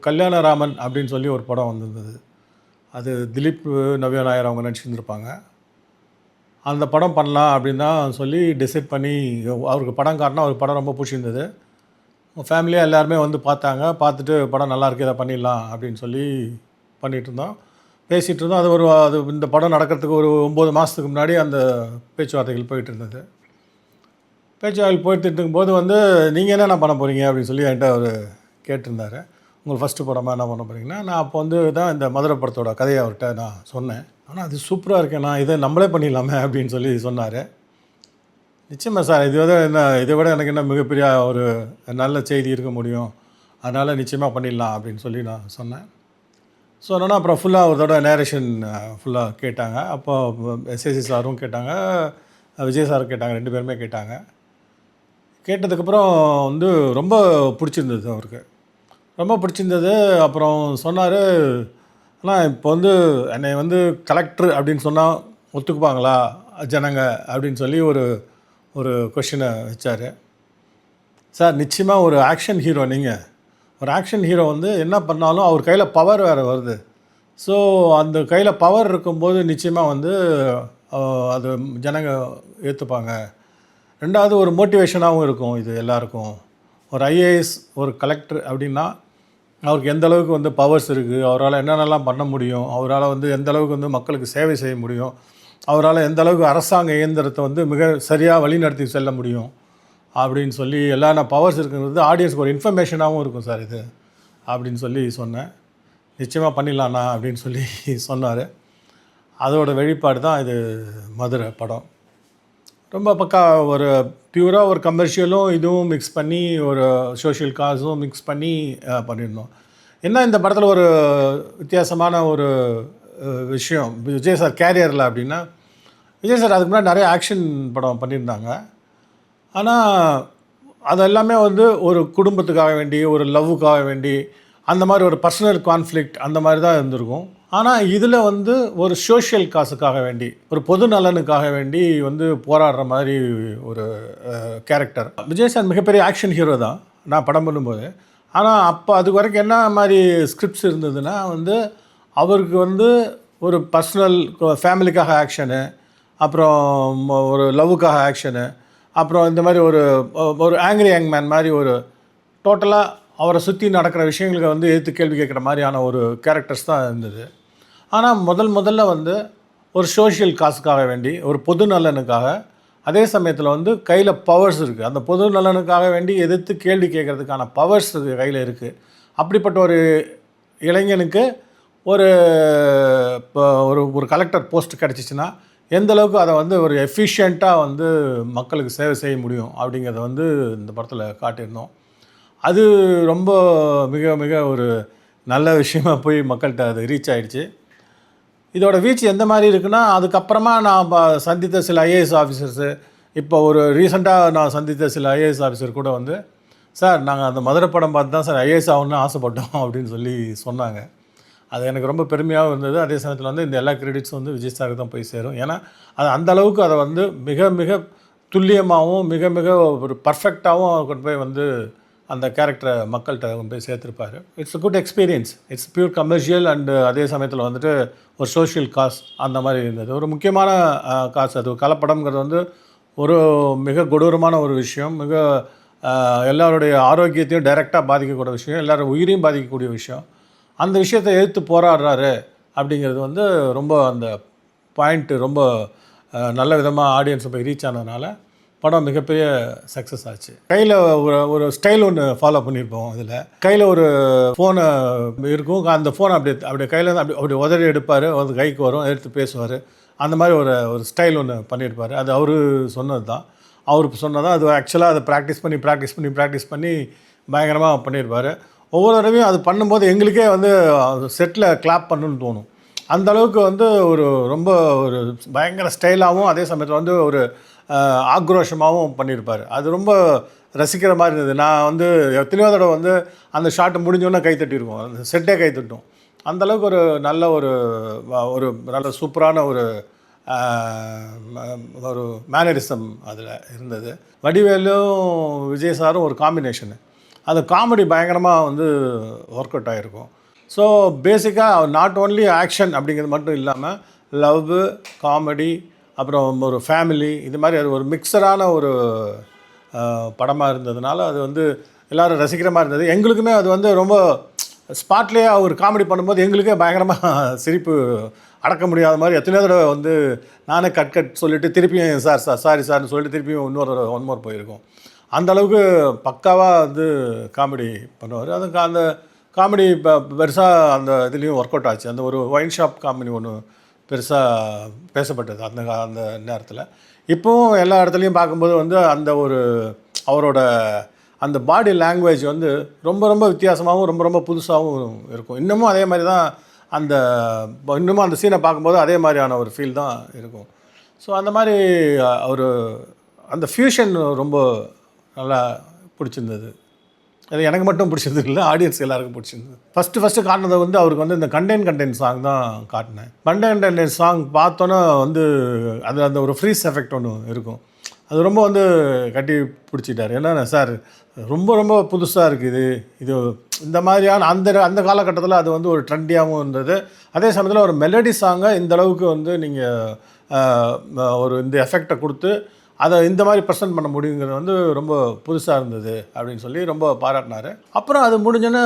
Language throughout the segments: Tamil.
கல்யாணராமன் அப்படின்னு சொல்லி ஒரு படம் வந்திருந்தது. அது திலீப், நவ்யா நாயர் அவங்க நடிச்சிருந்திருப்பாங்க. அந்த படம் பண்ணலாம் அப்படின்னு தான் சொல்லி டிசைட் பண்ணி அவருக்கு படம் காட்டினா அவருக்கு படம் ரொம்ப பிடிச்சிருந்தது. ஃபேமிலியாக எல்லாருமே வந்து பார்த்தாங்க. பார்த்துட்டு படம் நல்லாயிருக்கு, இதை பண்ணிடலாம் அப்படின்னு சொல்லி பண்ணிகிட்ருந்தோம். பேசிகிட்டு இருந்தோம். அது இந்த படம் நடக்கிறதுக்கு ஒரு 9 மாதத்துக்கு முன்னாடி அந்த பேச்சுவார்த்தைகள் போயிட்டு இருந்தது. பேச்சுவார்த்தை போயிட்டு இருக்கும்போது வந்து நீங்கள் என்னென்ன பண்ண போகிறீங்க அப்படின்னு சொல்லி என்கிட்ட அவர் கேட்டிருந்தார். உங்களுக்கு ஃபஸ்ட்டு படமாக என்ன பண்ண போகிறீங்கன்னா, நான் அப்போ வந்து தான் இந்த மதுரை படத்தோட கதையை அவர்கிட்ட நான் சொன்னேன். ஆனால் அது சூப்பராக இருக்கேண்ணா, இதை நம்மளே பண்ணிடலாமே அப்படின்னு சொல்லி சொன்னார். நிச்சயமாக சார், இதை விட எனக்கு என்ன மிகப்பெரிய ஒரு நல்ல செய்தி இருக்க முடியும், அதனால் நிச்சயமாக பண்ணிடலாம் அப்படின்னு சொல்லி நான் சொன்னேன். சொன்னோன்னா அப்புறம் ஃபுல்லாக ஒரு தடவை நேரேஷன் ஃபுல்லாக கேட்டாங்க. அப்போ எஸ்ஏசி சாரும் கேட்டாங்க, விஜய் சாரும் கேட்டாங்க, 2 பேருமே கேட்டாங்க. கேட்டதுக்கப்புறம் வந்து ரொம்ப பிடிச்சிருந்தது அவருக்கு, ரொம்ப பிடிச்சிருந்தது. அப்புறம் சொன்னார், ஆனால் இப்போ வந்து என்னை வந்து கலெக்டர் அப்படின்னு சொன்னால் ஒத்துக்குப்பாங்களா ஜனங்க அப்படின்னு சொல்லி ஒரு கொஷினை வச்சார். சார், நிச்சயமாக ஒரு ஆக்ஷன் ஹீரோ நீங்கள். ஒரு ஆக்ஷன் ஹீரோ வந்து என்ன பண்ணாலும் அவர் கையில் பவர் வேறு வருது. ஸோ அந்த கையில் பவர் இருக்கும்போது நிச்சயமாக வந்து அது ஜனங்க ஏற்றுப்பாங்க. 2வது ஒரு மோட்டிவேஷனாகவும் இருக்கும் இது எல்லாருக்கும். ஒரு ஐஏஎஸ், ஒரு கலெக்டர் அப்படின்னா அவருக்கு எந்த அளவுக்கு வந்து பவர்ஸ் இருக்குது, அவரால் என்னென்னலாம் பண்ண முடியும், அவரால் வந்து எந்த அளவுக்கு வந்து மக்களுக்கு சேவை செய்ய முடியும், அவரால் எந்த அளவுக்கு அரசாங்க இயந்திரத்தை வந்து மிக சரியாக வழிநடத்தி செல்ல முடியும் அப்படின்னு சொல்லி எல்லா பவர்ஸ் இருக்குங்கிறது ஆடியன்ஸ்க்கு ஒரு இன்ஃபர்மேஷனாகவும் இருக்கும் சார் இது அப்படின்னு சொல்லி சொன்னேன். நிச்சயமாக பண்ணிடலாண்ணா அப்படின்னு சொல்லி சொன்னார். அதோட வெளிப்பாடு தான் இது மதுரை படம். ரொம்ப பக்கா ஒரு பியூராக ஒரு கமர்ஷியலும் இதுவும் மிக்ஸ் பண்ணி ஒரு சோஷியல் காஸும் மிக்ஸ் பண்ணி பண்ணியிருந்தோம். என்ன இந்த படத்தில் ஒரு வித்தியாசமான ஒரு விஷயம் விஜய் சார் கேரியரில் அப்படின்னா, விஜய் சார் அதுக்கு முன்னாடி நிறைய ஆக்ஷன் படம் பண்ணியிருந்தாங்க. ஆனால் அது எல்லாமே வந்து ஒரு குடும்பத்துக்காக வேண்டி, ஒரு லவ்வுக்காக வேண்டி, அந்த மாதிரி ஒரு பர்சனல் கான்ஃப்ளிக்ட் அந்த மாதிரி தான் இருந்திருக்கும். ஆனால் இதில் வந்து ஒரு சோஷியல் காசுக்காக வேண்டி, ஒரு பொது நலனுக்காக வேண்டி வந்து போராடுற மாதிரி ஒரு கேரக்டர். விஜய் சார் மிகப்பெரிய ஆக்ஷன் ஹீரோ தான் நான் படம் பண்ணும்போது. ஆனால் அப்போ அது வரைக்கும் என்ன மாதிரி ஸ்கிரிப்ட்ஸ் இருந்ததுன்னா வந்து அவருக்கு வந்து ஒரு பர்சனல் ஃபேமிலிக்காக ஆக்ஷனு, அப்புறம் ஒரு லவ்வுக்காக ஆக்ஷனு, அப்புறம் இந்த மாதிரி ஒரு ஆங்கிரி யங் மேன் மாதிரி ஒரு டோட்டலாக அவரை சுற்றி நடக்கிற விஷயங்களுக்கு வந்து எதிர்த்து கேள்வி கேட்குற மாதிரியான ஒரு கேரக்டர்ஸ் தான் இருந்தது. ஆனால் முதல்ல வந்து ஒரு சோஷியல் காசுக்காக வேண்டி, ஒரு பொது நலனுக்காக, அதே சமயத்தில் வந்து கையில் பவர்ஸ் இருக்குது. அந்த பொது நலனுக்காக வேண்டி எதிர்த்து கேள்வி கேட்குறதுக்கான பவர்ஸ் கையில் இருக்குது. அப்படிப்பட்ட ஒரு இளைஞனுக்கு ஒரு இப்போ ஒரு கலெக்டர் போஸ்ட் கிடச்சிச்சின்னா எந்த அளவுக்கு அதை வந்து ஒரு எஃபிஷியண்ட்டாக வந்து மக்களுக்கு சேவை செய்ய முடியும் அப்படிங்கிறத வந்து இந்த படத்தில் காட்டியிருந்தோம். அது ரொம்ப மிக ஒரு நல்ல விஷயமா போய் மக்கள்கிட்ட அது ரீச் ஆகிடுச்சு. இதோட வீச்சு எந்த மாதிரி இருக்குன்னா, அதுக்கப்புறமா நான் சந்தித்த சில ஐஏஎஸ் ஆஃபீஸர்ஸு, இப்போ ஒரு ரீசெண்டாக நான் சந்தித்த சில ஐஏஎஸ் ஆஃபீஸர் கூட வந்து, சார் நாங்கள் அந்த மதுரை படம் பார்த்து தான் சார் ஐஏஎஸ் ஆகணும்னு ஆசைப்பட்டோம் அப்படின்னு சொல்லி சொன்னாங்க. அது எனக்கு ரொம்ப பெருமையாகவும் இருந்தது. அதே சமயத்தில் வந்து இந்த எல்லா கிரெடிட்ஸும் வந்து விஜய் சாருக்கு தான் போய் சேரும். ஏன்னா அது அந்தளவுக்கு அதை வந்து மிக துல்லியமாகவும் மிக ஒரு பர்ஃபெக்டாகவும் கொண்டு போய் வந்து அந்த கேரக்டரை மக்கள்கிட்ட கொண்டு போய் சேர்த்துருப்பார். It's a good experience. It's pure commercial and அதே சமயத்தில் வந்துட்டு ஒரு சோஷியல் காஸ் அந்த மாதிரி இருந்தது. ஒரு முக்கியமான காசு அது. கலப்படம்ங்கிறது வந்து ஒரு மிக கொடூரமான ஒரு விஷயம். எல்லாருடைய ஆரோக்கியத்தையும் டைரெக்டாக பாதிக்கக்கூடிய விஷயம், எல்லோரும் உயிரையும் பாதிக்கக்கூடிய விஷயம். அந்த விஷயத்தை எதிர்த்து போராடுறாரு அப்படிங்கிறது வந்து ரொம்ப அந்த பாயிண்ட்டு ரொம்ப நல்ல விதமாக ஆடியன்ஸை போய் ரீச் ஆனதுனால படம் மிகப்பெரிய சக்ஸஸ் ஆச்சு. கையில் ஒரு ஸ்டைல் ஒன்று ஃபாலோ பண்ணியிருப்போம். அதில் கையில் ஒரு ஃபோனை இருக்கும். அந்த ஃபோனை அப்படியே கையில் அப்படி உதறி எடுப்பார், அது கைக்கு வரும், எடுத்து பேசுவார். அந்த மாதிரி ஒரு ஸ்டைல் ஒன்று பண்ணியிருப்பார். அது அவர் சொன்னது தான். அவருக்கு சொன்னதான் அது. ஆக்சுவலாக அதை ப்ராக்டிஸ் பண்ணி பயங்கரமாக பண்ணியிருப்பார். ஒவ்வொரு தடவையும் அது பண்ணும்போது எங்களுக்கே வந்து செட்டில் கிளாப் பண்ணணுன்னு தோணும். அந்தளவுக்கு வந்து ரொம்ப பயங்கர ஸ்டைலாகவும் அதே சமயத்தில் வந்து ஒரு ஆக்ரோஷமாகவும் பண்ணியிருப்பார். அது ரொம்ப ரசிக்கிற மாதிரி இருந்தது. நான் வந்து எத்தனையோ தடவை வந்து அந்த ஷாட்டு முடிஞ்சோன்னே கைத்தட்டியிருக்கோம், அந்த செட்டே கைத்தட்டும். அந்தளவுக்கு ஒரு நல்ல சூப்பரான ஒரு மேனரிசம் அதில் இருந்தது. வடிவேலும் விஜய் சாரும் ஒரு காம்பினேஷனு. அது காமெடி பயங்கரமாக வந்து ஒர்க் அவுட் ஆகிருக்கும். ஸோ பேசிக்காக நாட் ஓன்லி ஆக்ஷன் அப்படிங்கிறது மட்டும் இல்லாமல் லவ்வு, காமெடி, அப்புறம் ஒரு ஃபேமிலி, இது மாதிரி அது ஒரு மிக்சரான ஒரு படமாக இருந்ததுனால அது வந்து எல்லோரும் ரசிக்கிற மாதிரி இருந்தது. எங்களுக்குமே அது வந்து ரொம்ப ஸ்பாட்லேயே அவர் காமெடி பண்ணும்போது எங்களுக்கே பயங்கரமாக சிரிப்பு அடக்க முடியாத மாதிரி எத்தனையோ தடவை வந்து நானே கட் சொல்லிவிட்டு திருப்பியும் சாரி சார்னு சொல்லிட்டு திருப்பியும் ஒன் மோர் போயிருக்கோம். அந்தளவுக்கு பக்காவாக வந்து காமெடி பண்ணுவார். அதுக்கு அந்த காமெடி பெருசாக அந்த இதுலேயும் ஒர்க் அவுட் ஆச்சு. அந்த ஒரு ஒயின் ஷாப் காமெடி ஒன்று பெருசாக பேசப்பட்டது அந்த அந்த நேரத்தில். இப்போவும் எல்லா இடத்துலையும் பார்க்கும்போது வந்து அந்த ஒரு அவரோட அந்த பாடி லாங்குவேஜ் வந்து ரொம்ப ரொம்ப வித்தியாசமாகவும் ரொம்ப ரொம்ப புதுசாகவும் இருக்கும். இன்னமும் அதே மாதிரி தான் இன்னமும் அந்த சீனை பார்க்கும்போது அதே மாதிரியான ஒரு ஃபீல் தான் இருக்கும். ஸோ அந்த மாதிரி ஒரு அந்த ஃப்யூஷன் ரொம்ப நல்லா பிடிச்சிருந்தது. அது எனக்கு மட்டும் பிடிச்சது இல்லை, ஆடியன்ஸ் எல்லாருக்கும் பிடிச்சிருந்தது. ஃபஸ்ட்டு காட்டினதை வந்து அவருக்கு வந்து இந்த கண்டென்ட் சாங் தான் காட்டினேன். கண்டென்ட் சாங் பார்த்தோன்னே வந்து அதில் அந்த ஒரு ஃப்ரீஸ் எஃபெக்ட் ஒன்று இருக்கும். அது ரொம்ப வந்து கட்டி பிடிச்சிட்டார். ஏன்னா சார் ரொம்ப ரொம்ப புதுசாக இருக்குது இது இந்த மாதிரியான அந்த காலகட்டத்தில் அது வந்து ஒரு ட்ரெண்டியாகவும் இருந்தது. அதே சமயத்தில் ஒரு மெலடி சாங்கை இந்தளவுக்கு வந்து நீங்கள் ஒரு இந்த எஃபெக்டை கொடுத்து அதை இந்த மாதிரி ப்ரெசென்ட் பண்ண முடியுங்கிறது வந்து ரொம்ப புதுசாக இருந்தது அப்படின்னு சொல்லி ரொம்ப பாராட்டினார். அப்புறம் அது முடிஞ்சோன்னே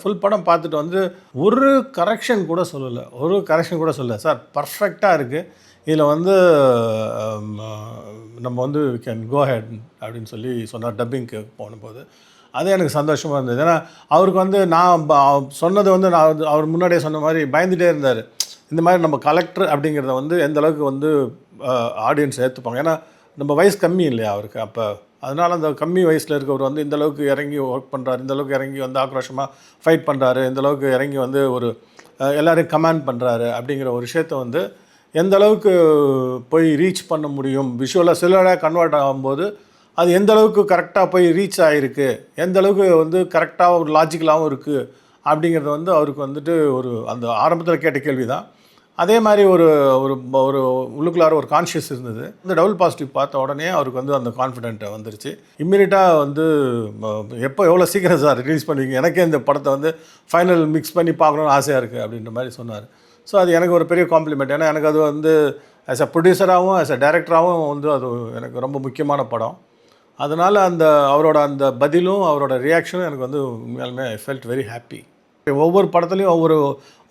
ஃபுல் படம் பார்த்துட்டு வந்து ஒரு கரெக்ஷன் கூட சொல்லலை சார், பர்ஃபெக்டாக இருக்குது. இதில் வந்து நம்ம வந்து வி கேன் கோ ஹெட் அப்படின்னு சொல்லி சொன்னார் டப்பிங்க்கு போனபோது. அது எனக்கு சந்தோஷமாக இருந்தது. ஏன்னா அவருக்கு வந்து நான் சொன்னது வந்து நான் அவர் முன்னாடியே சொன்ன மாதிரி பயந்துகிட்டே இருந்தார். இந்த மாதிரி நம்ம கலெக்டர் அப்படிங்கிறத வந்து எந்த அளவுக்கு வந்து ஆடியன்ஸ் ஏற்றுப்பாங்க. ஏன்னா நம்ம வயசு கம்மி இல்லையா அவருக்கு அப்போ. அதனால் அந்த கம்மி வயசில் இருக்கவர் வந்து இந்தளவுக்கு இறங்கி ஒர்க் பண்ணுறாரு, இந்தளவுக்கு இறங்கி வந்து ஆக்ரோஷமாக ஃபைட் பண்ணுறாரு, இந்தளவுக்கு இறங்கி வந்து ஒரு எல்லோரையும் கமாண்ட் பண்ணுறாரு அப்படிங்கிற ஒரு விஷயத்தை வந்து எந்த அளவுக்கு போய் ரீச் பண்ண முடியும், விஷுவலாக சிலராக கன்வெர்ட் ஆகும்போது அது எந்த அளவுக்கு கரெக்டாக போய் ரீச் ஆகிருக்கு, எந்த அளவுக்கு வந்து கரெக்டாக ஒரு லாஜிக்கலாகவும் இருக்குது அப்படிங்கிறது வந்து அவருக்கு வந்துட்டு ஒரு அந்த ஆரம்பத்தில் கேட்ட கேள்வி தான். அதே மாதிரி ஒரு ஒரு ஒரு உள்ளுக்குள்ளார ஒரு கான்ஷியஸ் இருந்தது. இந்த டபுள் பாசிட்டிவ் பார்த்த உடனே அவருக்கு வந்து அந்த கான்ஃபிடென்ட் வந்துருச்சு. இம்மீடியட்டாக வந்து எவ்வளோ சீக்கிரம் சார் ரிலீஸ் பண்ணுவீங்க, எனக்கே இந்த படத்தை வந்து ஃபைனல் மிக்ஸ் பண்ணி பார்க்கணுன்னு ஆசையாக இருக்குது அப்படின்ற மாதிரி சொன்னார். ஸோ அது எனக்கு ஒரு பெரிய காம்ப்ளிமெண்ட். ஏன்னா எனக்கு அது வந்து ஆஸ் அ ப்ரொடியூசராகவும் ஆஸ் அ டைரக்டராகவும் வந்து அது எனக்கு ரொம்ப முக்கியமான படம். அதனால் அவரோட அந்த பதிலும் அவரோட ரியாக்ஷனும் எனக்கு வந்து உண்மையாலுமே ஐ ஃபெல்ட் வெரி ஹாப்பி. ஒவ்வொரு படத்துலையும்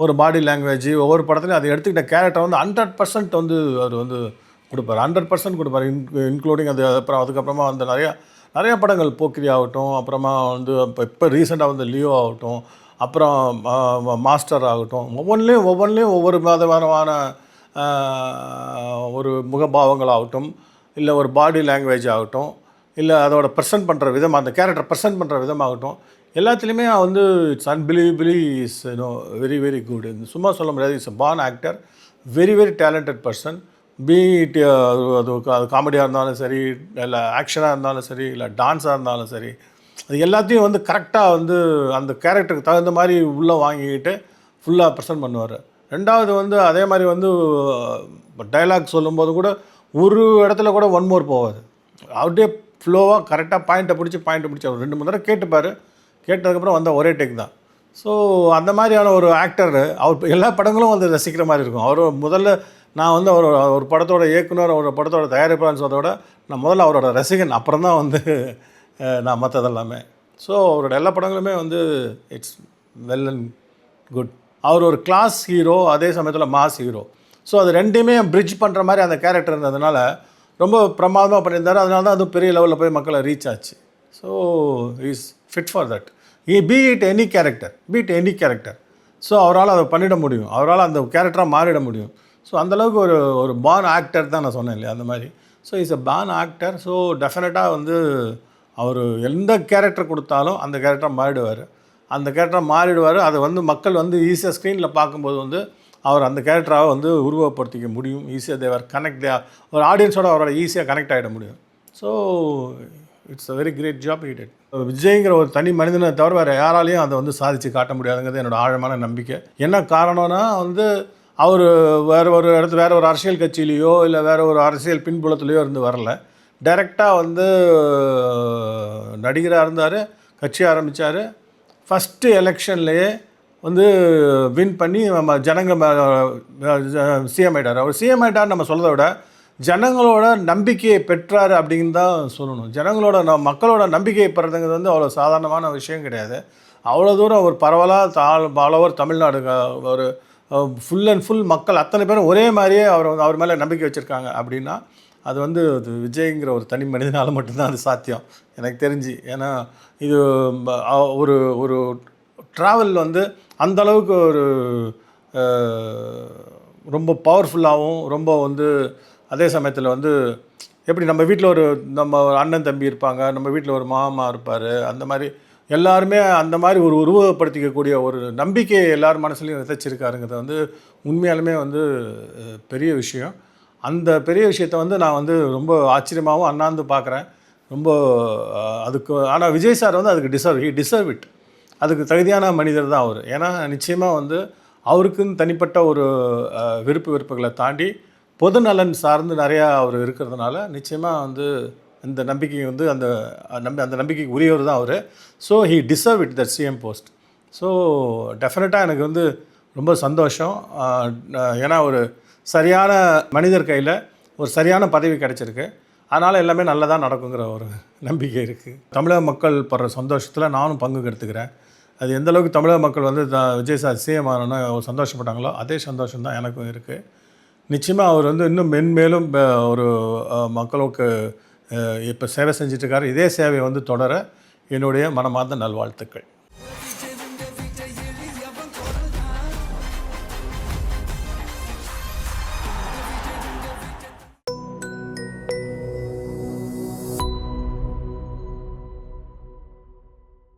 ஒரு பாடி லாங்குவேஜ், ஒவ்வொரு படத்துலையும் அதை எடுத்துக்கிட்ட கேரக்டர் வந்து 100% வந்து அவர் வந்து கொடுப்பார். 100% கொடுப்பார். இன்க்ளூடிங் அதுக்கப்புறமா வந்து நிறையா படங்கள் போக்கிரி ஆகட்டும், அப்புறமா வந்து இப்போ ரீசெண்டாக வந்து லியோ ஆகட்டும், அப்புறம் மாஸ்டர் ஆகட்டும், ஒவ்வொன்றிலையும் ஒவ்வொரு விதமான ஒரு முகபாவங்கள் இல்லை ஒரு பாடி லாங்குவேஜ் ஆகட்டும், இல்லை அதோட ப்ரெசென்ட் பண்ணுற விதம், அந்த கேரக்டர் ப்ரெசென்ட் பண்ணுற விதமாகட்டும், எல்லாத்துலேயுமே வந்து it's unbelievably is very very good. சும்மா சொல்ல முடியாது. It's a born actor, very very talented person. பீட் அது காமெடியாக இருந்தாலும் சரி, இல்லை ஆக்ஷனாக இருந்தாலும் சரி, இல்லை டான்ஸாக இருந்தாலும் சரி, அது எல்லாத்தையும் வந்து கரெக்டாக வந்து அந்த கேரக்டருக்கு தகுந்த மாதிரி உள்ளே வாங்கிக்கிட்டு ஃபுல்லாக ப்ரெசென்ட் பண்ணுவார். ரெண்டாவது வந்து அதே மாதிரி வந்து டைலாக் சொல்லும்போது கூட ஒரு இடத்துல கூட ஒன் மோர் போவார். அப்படியே ஃப்ளோவாக கரெக்டாக பாயிண்ட்டை பிடிச்சி அவர் 2-3 தடவை கேட்டதுக்கப்புறம் வந்த ஒரே டேக் தான். ஸோ அந்த மாதிரியான ஒரு ஆக்டர் அவர் எல்லா படங்களும் வந்து ரசிக்கிற மாதிரி இருக்கும். அவர் முதல்ல நான் வந்து ஒரு படத்தோட இயக்குனர், ஒரு படத்தோட தயாரிப்பாளர்னு சொல்றத விட நான் முதல்ல அவரோட ரசிகன், அப்புறம் தான் வந்து நான் மற்றதெல்லாமே. ஸோ அவரோட எல்லா படங்களுமே வந்து இட்ஸ் வெல் அண்ட் குட். அவர் ஒரு கிளாஸ் ஹீரோ, அதே சமயத்தில் மாஸ் ஹீரோ. ஸோ அது ரெண்டையுமே பிரிட்ஜ் பண்ணுற மாதிரி அந்த கேரக்டர் இருந்ததுனால ரொம்ப பிரமாதமாக பண்ணியிருந்தார். அதனால தான் அதுவும் பெரிய லெவலில் போய் மக்களை ரீச் ஆச்சு. So is fit for that. Be it any character. So அவரால் அதை பண்ணிட முடியும், அவரால் அந்த கேரக்டராக மாறிட முடியும். ஸோ அந்தளவுக்கு ஒரு பார்ன் ஆக்டர் தான் நான் சொன்னேன் இல்லையா, அந்த மாதிரி. So is a born actor. So டெஃபினட்டாக வந்து அவர் எந்த கேரக்டர் கொடுத்தாலும் அந்த கேரக்டராக மாறிடுவார். அதை வந்து மக்கள் வந்து ஈஸியாக ஸ்க்ரீனில் பார்க்கும்போது வந்து அவர் அந்த கேரக்டராக வந்து உருவப்படுத்திக்க முடியும். ஈஸியாக தேவர் கனெக்ட் ஒரு ஆடியன்ஸோட அவரோட ஈஸியாக கனெக்ட் ஆகிட முடியும். So it's a very great job he did. விஜய்ங்கிற ஒரு தனி மனிதனை தவிர வேறு யாராலையும் அதை வந்து சாதித்து காட்ட முடியாதுங்கிறது என்னோடய ஆழமான நம்பிக்கை. என்ன காரணம்னா வந்து அவர் வேறு ஒரு அரசியல் கட்சியிலையோ இல்லை வேறு ஒரு அரசியல் பின்புலத்துலேயோ இருந்து வரல. டைரெக்டாக வந்து நடிகராக இருந்தார், கட்சி ஆரம்பித்தார். ஃபஸ்ட்டு எலெக்ஷன்லேயே வந்து வின் பண்ணி நம்ம ஜனங்க சிஎம் ஆகிட்டார். அவர் சிஎம் ஆகிட்டார்னு நம்ம சொல்கிறத விட ஜனங்களோட நம்பிக்கையை பெற்றார் அப்படின்னு தான் சொல்லணும். ஜனங்களோட மக்களோட நம்பிக்கையை பெறதுங்கிறது வந்து அவ்வளோ சாதாரணமான விஷயம் கிடையாது. அவ்வளோ தூரம் ஒரு பரவலாக ஆல் ஓவர் தமிழ்நாடு ஒரு ஃபுல் அண்ட் ஃபுல் மக்கள் அத்தனை பேரும் ஒரே மாதிரியே அவர் மேலே நம்பிக்கை வச்சுருக்காங்க அப்படின்னா அது வந்து அது விஜய்ங்கிற ஒரு தனி மனிதனால் மட்டும்தான் அது சாத்தியம் எனக்கு தெரிஞ்சு. ஏன்னா இது ஒரு ஒரு ட்ராவல் வந்து அந்தளவுக்கு ஒரு ரொம்ப பவர்ஃபுல்லாகவும் ரொம்ப வந்து அதே சமயத்தில் வந்து எப்படி நம்ம வீட்டில் நம்ம அண்ணன் தம்பி இருப்பாங்க, நம்ம வீட்டில் ஒரு மாமா இருப்பார், அந்த மாதிரி எல்லாருமே அந்த மாதிரி ஒரு உருவப்படுத்திக்கக்கூடிய ஒரு நம்பிக்கையை எல்லார் மனசுலையும் விதைச்சிருக்காருங்கிறது வந்து உண்மையாலுமே வந்து பெரிய விஷயம். அந்த பெரிய விஷயத்தை வந்து நான் வந்து ரொம்ப ஆச்சரியமாகவும் அண்ணாந்து பார்க்குறேன். ரொம்ப அதுக்கு ஆனால் விஜய் சார் வந்து அதுக்கு டிசர்வ் இட். அதுக்கு தகுதியான மனிதர் தான் அவர். ஏன்னா நிச்சயமாக வந்து அவருக்குன்னு தனிப்பட்ட ஒரு வெறுப்புகளை தாண்டி பொது நலன் சார்ந்து நிறையா அவர் இருக்கிறதுனால நிச்சயமாக வந்து இந்த நம்பிக்கை வந்து அந்த நம்பிக்கைக்கு உரியவர் தான் அவர். So he deserve it that CM post. So டெஃபினட்டாக எனக்கு வந்து ரொம்ப சந்தோஷம். ஏன்னா ஒரு சரியான மனிதர் கையில் ஒரு சரியான பதவி கிடச்சிருக்கு. அதனால் எல்லாமே நல்லதாக நடக்குங்கிற ஒரு நம்பிக்கை இருக்குது. தமிழக மக்கள் படுற சந்தோஷத்தில் நானும் பங்கு எடுத்துக்கிறேன். அது எந்தளவுக்கு தமிழக மக்கள் வந்து விஜய் சார் சிஎம் ஆனோன்னா சந்தோஷப்பட்டாங்களோ அதே சந்தோஷம் தான் எனக்கும் இருக்குது. நிச்சயமாக அவர் வந்து இன்னும் மென்மேலும் ஒரு மக்களுக்கு இப்போ சேவை செஞ்சிட்ருக்காரு. இதே சேவை வந்து தொடர என்னுடைய மனமார்ந்த நல்வாழ்த்துக்கள்.